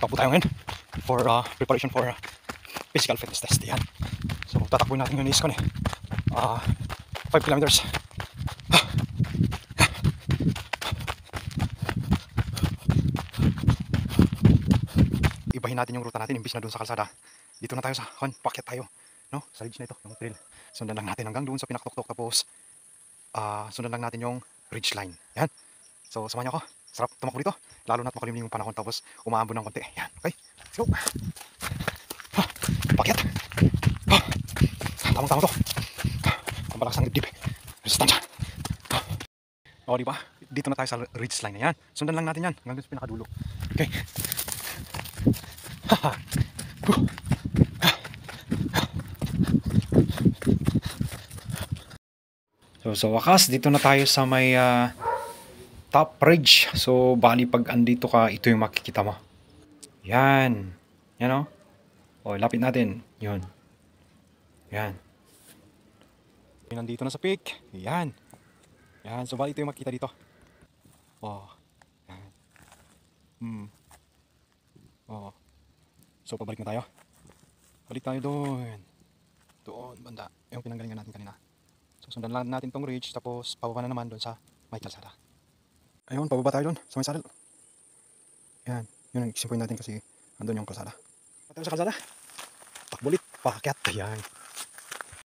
Takbo tayo ngayon for preparation for physical fitness test. Yan. So tatakbuhin natin yung ISKCON 5 kilometers. Ibahin natin yung ruta natin imbis na doon sa kalsada. Dito na tayo sa pakyat tayo, no? Sa ridge na ito, yung trail. Sundan lang natin hanggang doon sa pinakatuktok, tapos sundan lang natin yung ridge line. Yan. So samahan niyo ako. Sarap tumakbo dito. Lalo na't makulimlim yung panahon, tapos umaambon ng konti. Yan. Okay. Let's go. Pakyat. Tamang-tama to. Pambalakas ng dibdib. Resistance. O, di ba? Dito na tayo sa ridge line na yan. Sundan lang natin yan hanggang doon sa pinakadulo. Okay. So sa wakas, dito na tayo sa may top ridge. So bali pag andito ka, ito yung makikita mo. Yan. Yan o. O, lapit natin. Yun. Yan. Nandito na sa peak. Yan. Yan. So bali ito yung makikita dito. O. Yan. O. So pabalik na tayo. Balik tayo doon. Doon, banda. Yung pinanggalingan natin kanina. So sundan lang natin tong ridge, tapos pababa na naman doon sa may kalsada. Ayun, pababa tayo doon sa may saddle. Yan, yun ang isimpuin natin kasi andun yung kalsada. Tayo sa kalsada. Takbulit, paakyat. Yan.